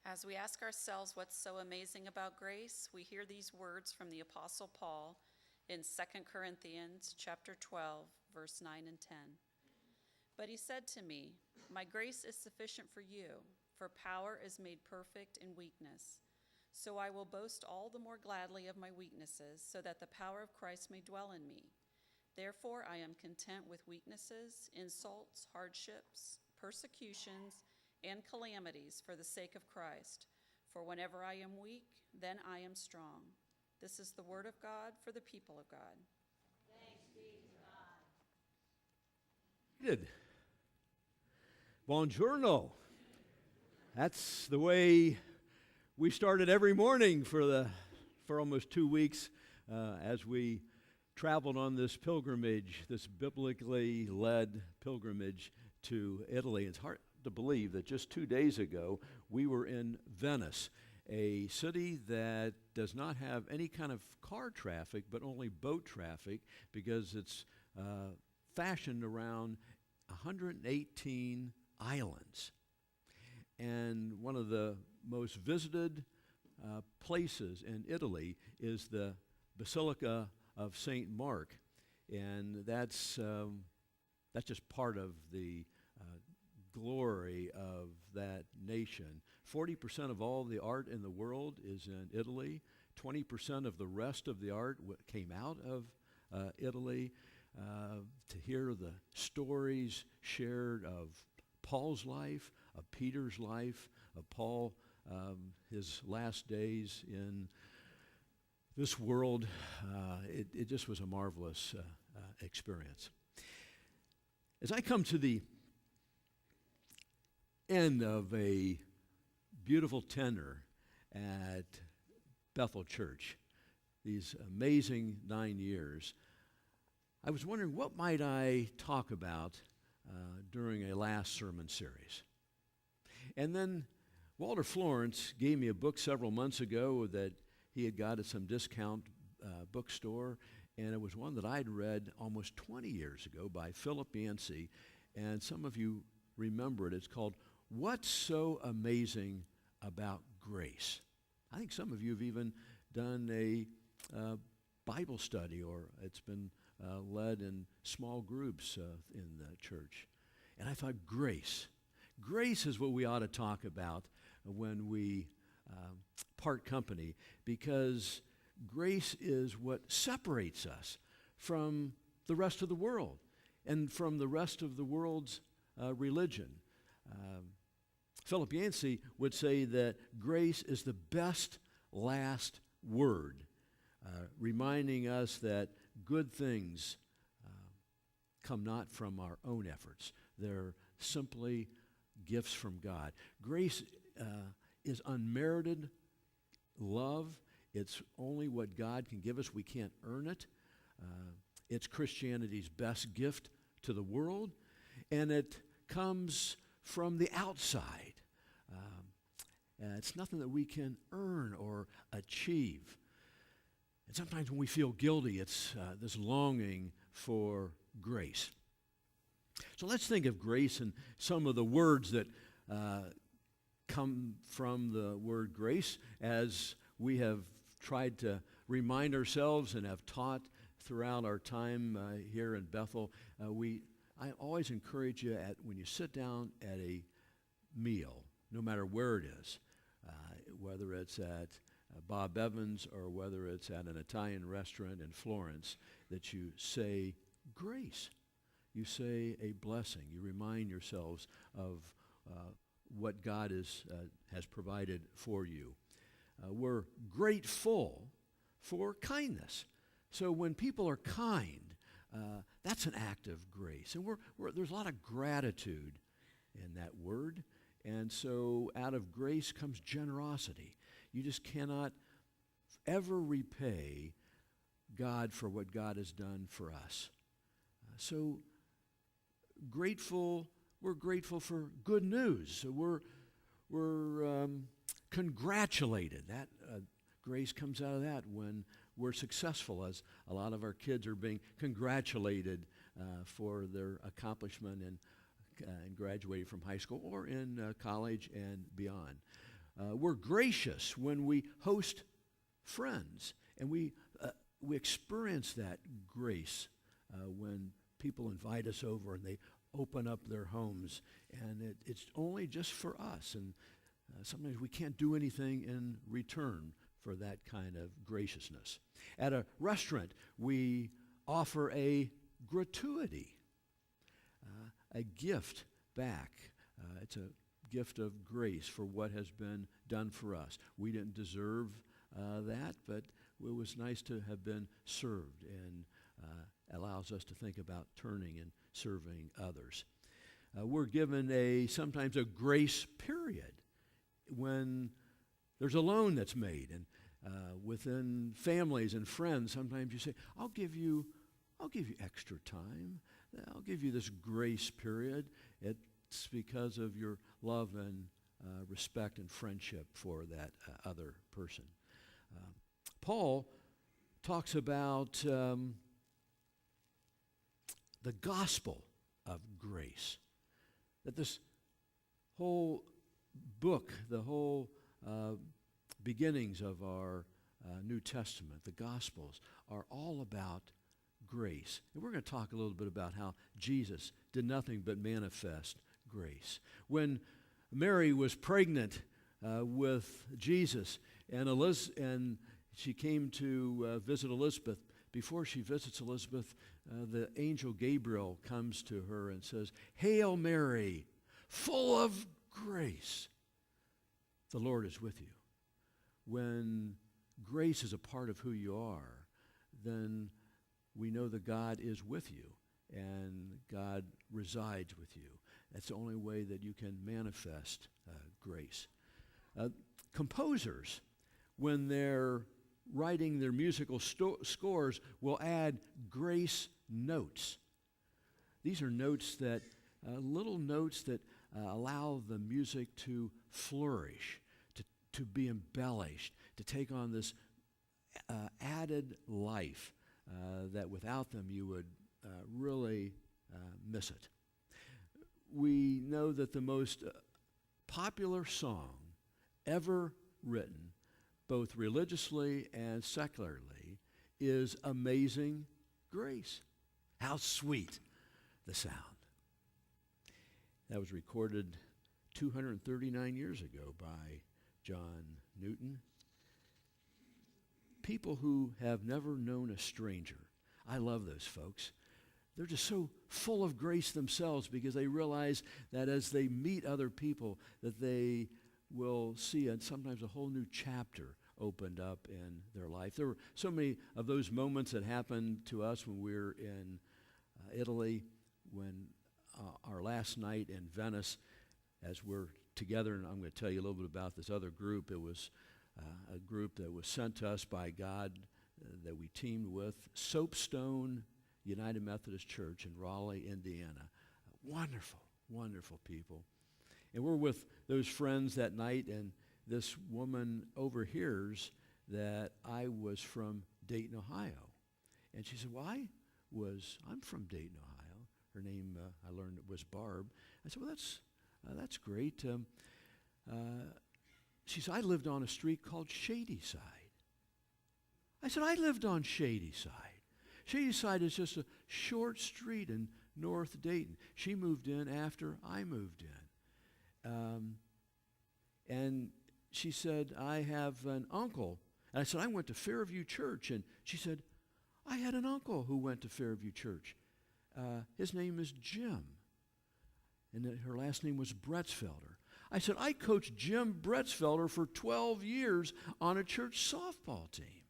As we ask ourselves what's so amazing about grace, we hear these words from the Apostle Paul in 2 Corinthians chapter 12, verse 9 and 10. But he said to me, "My grace is sufficient for you, for power is made perfect in weakness. So I will boast all the more gladly of my weaknesses, so that the power of Christ may dwell in me. Therefore I am content with weaknesses, insults, hardships, persecutions, and calamities for the sake of Christ. For whenever I am weak, then I am strong." This is the word of God for the people of God. Thanks be to God. Good. Buongiorno. That's the way we started every morning for almost 2 weeks as we traveled on this pilgrimage, this biblically led pilgrimage to Italy. It's hard to believe that just 2 days ago we were in Venice, a city that does not have any kind of car traffic but only boat traffic because it's fashioned around 118 islands. And one of the most visited places in Italy is the Basilica of St. Mark, and that's just part of the glory of that nation. 40% of all the art in the world is in Italy. 20% of the rest of the art came out of Italy. To hear the stories shared of Paul's life, of Peter's life, of Paul, his last days in this world, it just was a marvelous experience. As I come to the end of a beautiful tenure at Bethel Church, these amazing 9 years, I was wondering what might I talk about during a last sermon series. And then Walter Florence gave me a book several months ago that he had got at some discount bookstore, and it was one that I'd read almost 20 years ago by Philip Yancey, and some of you remember it. It's called "What's So Amazing About Grace?" I think some of you have even done a Bible study, or it's been led in small groups in the church. And I thought, grace is what we ought to talk about when we part company, because grace is what separates us from the rest of the world and from the rest of the world's religion. Philip Yancey would say that grace is the best last word, reminding us that good things come not from our own efforts. They're simply gifts from God. Grace is unmerited love. It's only what God can give us. We can't earn it. It's Christianity's best gift to the world, and it comes from the outside. It's nothing that we can earn or achieve. And sometimes when we feel guilty, it's this longing for grace. So let's think of grace and some of the words that come from the word grace, as we have tried to remind ourselves and have taught throughout our time here in Bethel. I always encourage you, when you sit down at a meal, no matter where it is, whether it's at Bob Evans or whether it's at an Italian restaurant in Florence, that you say grace. You say a blessing. You remind yourselves of what God has provided for you. We're grateful for kindness. So when people are kind, that's an act of grace. And there's a lot of gratitude in that word. And so out of grace comes generosity. You just cannot ever repay God for what God has done for us. So grateful, we're grateful for good news. We're congratulated. That grace comes out of that when we're successful, as a lot of our kids are being congratulated for their accomplishment and graduating from high school or in college and beyond. We're gracious when we host friends, and we experience that grace when people invite us over and they open up their homes, and it's only just for us, and sometimes we can't do anything in return for that kind of graciousness. At a restaurant, we offer a gratuity, a gift back. It's a gift of grace for what has been done for us. We didn't deserve that, but it was nice to have been served, and allows us to think about turning and serving others. We're given sometimes a grace period when there's a loan that's made, and within families and friends, sometimes you say, I'll give you extra time. I'll give you this grace period. It's because of your love and respect and friendship for that other person. Paul talks about the gospel of grace. That this whole book, the whole beginnings of our New Testament, the Gospels, are all about grace. And we're going to talk a little bit about how Jesus did nothing but manifest grace. When Mary was pregnant with Jesus, and she came to visit Elizabeth, before she visits Elizabeth, the angel Gabriel comes to her and says, "Hail Mary, full of grace, the Lord is with you." When grace is a part of who you are, then we know that God is with you and God resides with you. That's the only way that you can manifest grace. Composers, when they're writing their musical scores, will add grace notes. These are notes that, little notes that allow the music to flourish, to be embellished, to take on this added life that without them you would really miss it. We know that the most popular song ever written, both religiously and secularly, is Amazing Grace. How sweet the sound. That was recorded 239 years ago by John Newton. People who have never known a stranger. I love those folks. They're just so full of grace themselves because they realize that as they meet other people, that they will see sometimes a whole new chapter opened up in their life. There were so many of those moments that happened to us when we were in Italy, when our last night in Venice, as we're together, and I'm going to tell you a little bit about this other group. It was a group that was sent to us by God that we teamed with, Soapstone United Methodist Church in Raleigh, Indiana. Wonderful, wonderful people. And we're with those friends that night, and this woman overhears that I was from Dayton, Ohio. And she said, well, I'm from Dayton, Ohio. Her name, I learned, was Barb. I said, well, that's great. She said, I lived on a street called Shadyside. I said, I lived on Shadyside. Shadyside is just a short street in North Dayton. She moved in after I moved in. And she said, I have an uncle. And I said, I went to Fairview Church. And she said, I had an uncle who went to Fairview Church. His name is Jim. And her last name was Bretzfelder. I said, I coached Jim Bretzfelder for 12 years on a church softball team.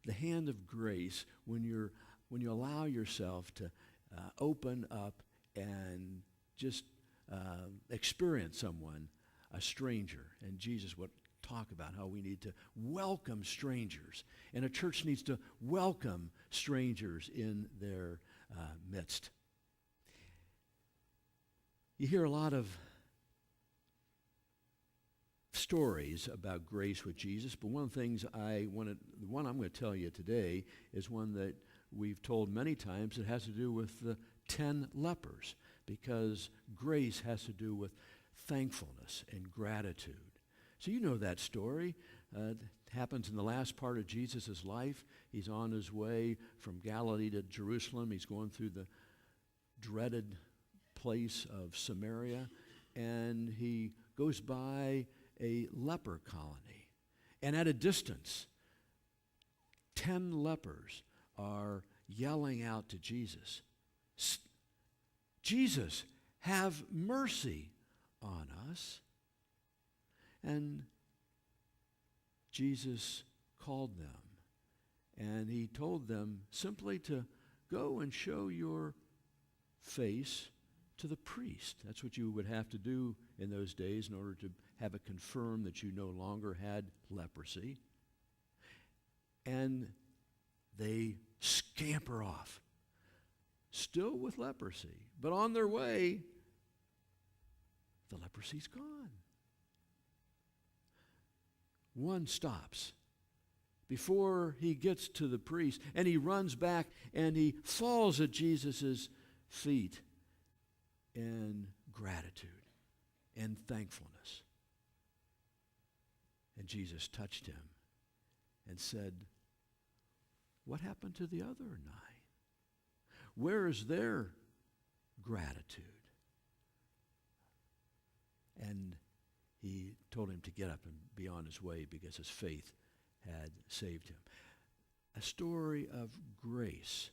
The hand of grace, when you allow yourself to open up and just experience someone, a stranger. And Jesus would talk about how we need to welcome strangers. And a church needs to welcome strangers in their midst. You hear a lot of stories about grace with Jesus, but one of the things the one I'm going to tell you today is one that we've told many times. It has to do with the 10 lepers, because grace has to do with thankfulness and gratitude. So you know that story. It happens in the last part of Jesus' life. He's on his way from Galilee to Jerusalem. He's going through the dreaded place of Samaria, and he goes by a leper colony. And at a distance, 10 lepers are yelling out to Jesus, Jesus, have mercy on us. And Jesus called them, and he told them simply to go and show your face to the priest. That's what you would have to do in those days in order to have it confirmed that you no longer had leprosy. And they scamper off, still with leprosy. But on their way, the leprosy's gone. One stops before he gets to the priest, and he runs back and he falls at Jesus' feet in gratitude and thankfulness. And Jesus touched him and said, what happened to the other 9? Where is their gratitude? And he told him to get up and be on his way because his faith had saved him. A story of grace,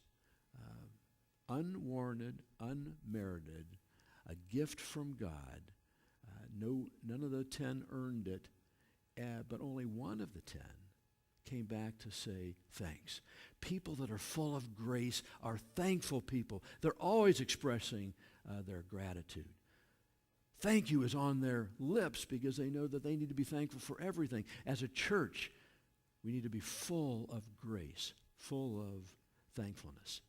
unwarranted, unmerited, a gift from God. None of the 10 earned it, but only one of the 10 came back to say thanks. People that are full of grace are thankful people. They're always expressing their gratitude. Thank you is on their lips because they know that they need to be thankful for everything. As a church, we need to be full of grace, full of thankfulness.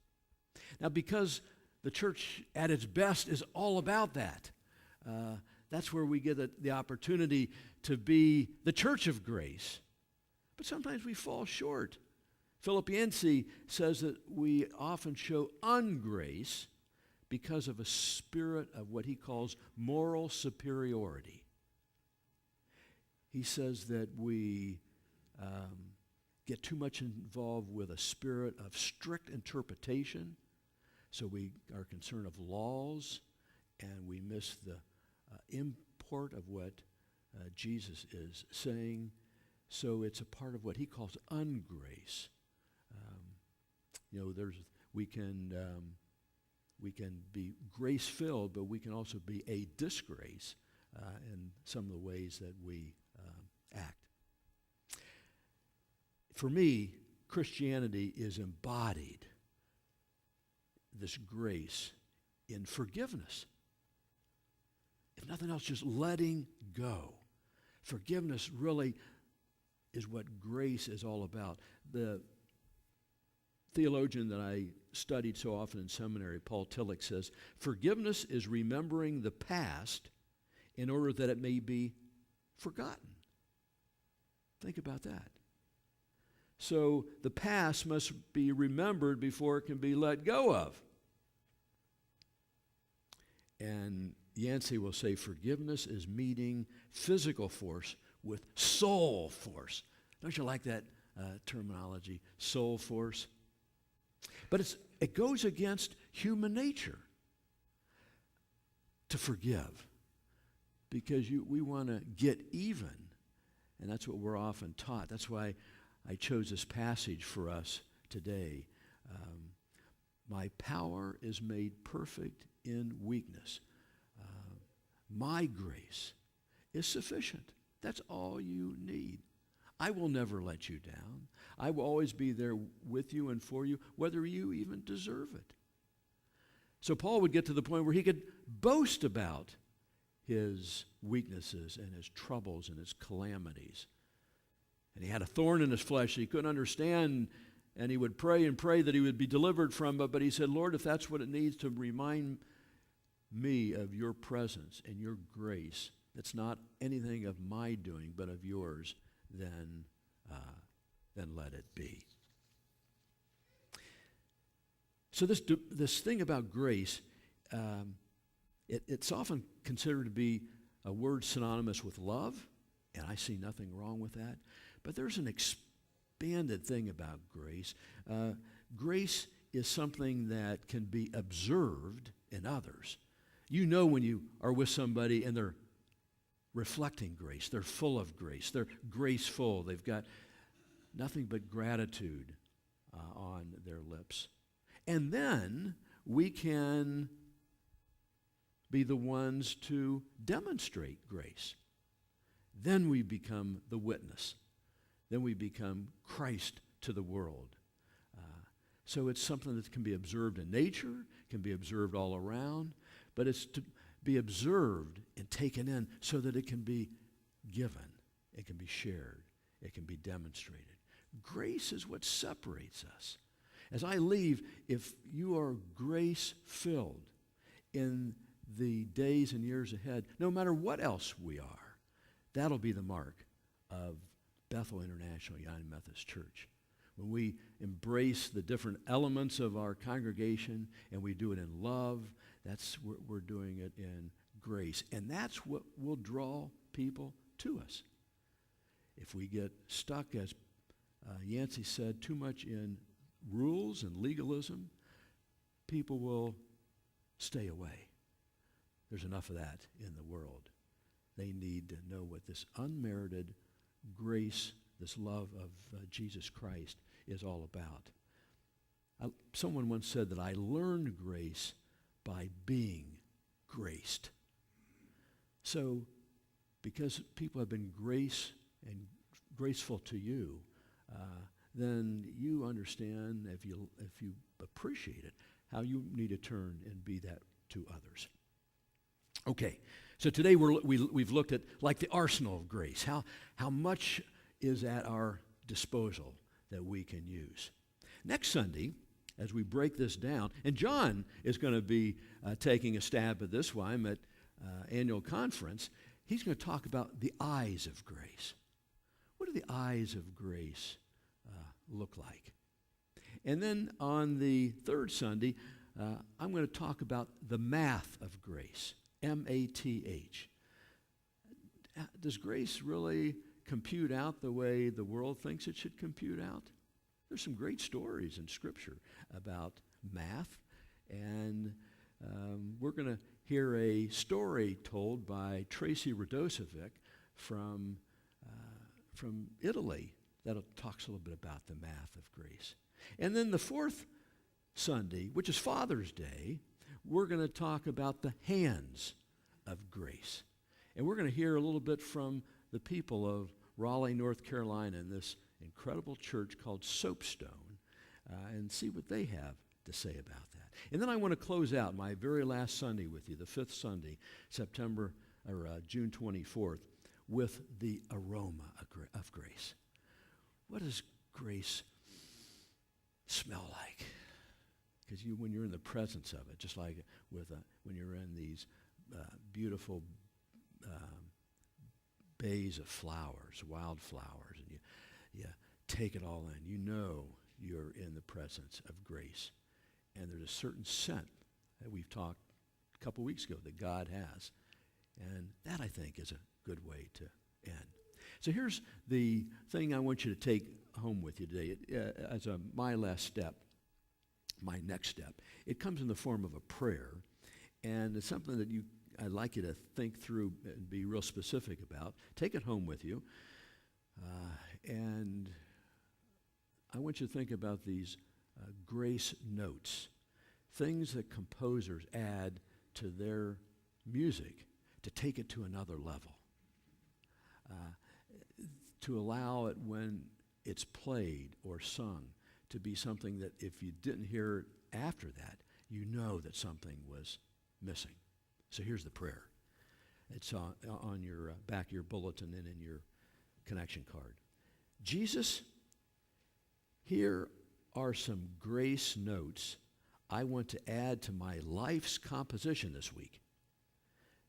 Now, because the church at its best is all about that, that's where we get the opportunity to be the church of grace. But sometimes we fall short. Philip Yancey says that we often show ungrace because of a spirit of what he calls moral superiority. He says that we get too much involved with a spirit of strict interpretation, so we are concerned of laws, and we miss the import of what Jesus is saying. So it's a part of what he calls ungrace. We can be grace-filled, but we can also be a disgrace in some of the ways that we act. For me, Christianity is embodied, this grace, in forgiveness. If nothing else, just letting go. Forgiveness really is what grace is all about. The theologian that I studied so often in seminary, Paul Tillich, says, forgiveness is remembering the past in order that it may be forgotten. Think about that. So the past must be remembered before it can be let go of. And Yancey will say forgiveness is meeting physical force with soul force. Don't you like that terminology, soul force? But it goes against human nature to forgive because we want to get even, and that's what we're often taught. That's why I chose this passage for us today. My power is made perfect in weakness. My grace is sufficient. That's all you need. I will never let you down. I will always be there with you and for you, whether you even deserve it. So Paul would get to the point where he could boast about his weaknesses and his troubles and his calamities. And he had a thorn in his flesh he couldn't understand, and he would pray and pray that he would be delivered from it. But he said, Lord, if that's what it needs to remind me of your presence and your grace, that's not anything of my doing, but of yours, then let it be. So this thing about grace, it's often considered to be a word synonymous with love, and I see nothing wrong with that. But there's an expanded thing about grace. Grace is something that can be observed in others. You know when you are with somebody and they're reflecting grace, they're full of grace, they're graceful, they've got nothing but gratitude on their lips. And then we can be the ones to demonstrate grace. Then we become the witness. Then we become Christ to the world. So it's something that can be observed in nature, can be observed all around, but it's to be observed and taken in so that it can be given, it can be shared, it can be demonstrated. Grace is what separates us. As I leave, if you are grace-filled in the days and years ahead, no matter what else we are, that'll be the mark of Bethel International United Methodist Church. When we embrace the different elements of our congregation and we do it in love, we're doing it in grace. And that's what will draw people to us. If we get stuck, as Yancey said, too much in rules and legalism, people will stay away. There's enough of that in the world. They need to know what this unmerited grace, this love of Jesus Christ is all about. Someone once said that I learned grace by being graced. So, because people have been graceful to you, then you understand, if you appreciate it, how you need to turn and be that to others. Okay, so today we've looked at like the arsenal of grace. How much is at our disposal that we can use. Next Sunday, as we break this down, and John is going to be taking a stab at this while I'm at annual conference, he's going to talk about the eyes of grace. What do the eyes of grace look like? And then on the third Sunday, I'm going to talk about the math of grace, M-A-T-H. Does grace really compute out the way the world thinks it should compute out? There's some great stories in Scripture about math, and we're going to hear a story told by Tracy Radosevic from Italy that talks a little bit about the math of grace. And then the fourth Sunday, which is Father's Day, we're going to talk about the hands of grace. And we're going to hear a little bit from the people of Raleigh, North Carolina, in this incredible church called Soapstone, and see what they have to say about that. And then I want to close out my very last Sunday with you, the fifth Sunday, June 24th, with the aroma of grace. What does grace smell like? Because when you're in the presence of it, just like when you're in these beautiful bays of flowers, wildflowers, and you take it all in. You know you're in the presence of grace. And there's a certain scent that we've talked a couple weeks ago that God has. And that, I think, is a good way to end. So here's the thing I want you to take home with you today as my last step, my next step. It comes in the form of a prayer. And it's something that I'd like you to think through and be real specific about. Take it home with you. And I want you to think about these grace notes, things that composers add to their music to take it to another level, to allow it when it's played or sung to be something that if you didn't hear it after that, you know that something was missing. So here's the prayer. It's on your back of your bulletin and in your connection card. Jesus, here are some grace notes I want to add to my life's composition this week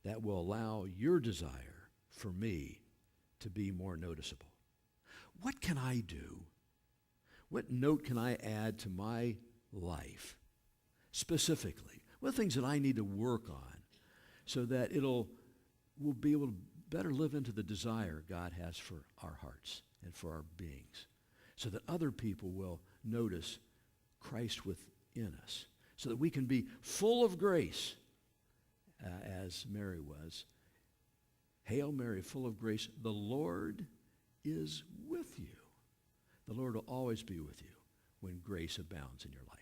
that will allow your desire for me to be more noticeable. What can I do? What note can I add to my life specifically? What are things that I need to work on so that it'll we'll be able to better live into the desire God has for our hearts and for our beings, so that other people will notice Christ within us, so that we can be full of grace, as Mary was. Hail Mary, full of grace, the Lord is with you. The Lord will always be with you when grace abounds in your life.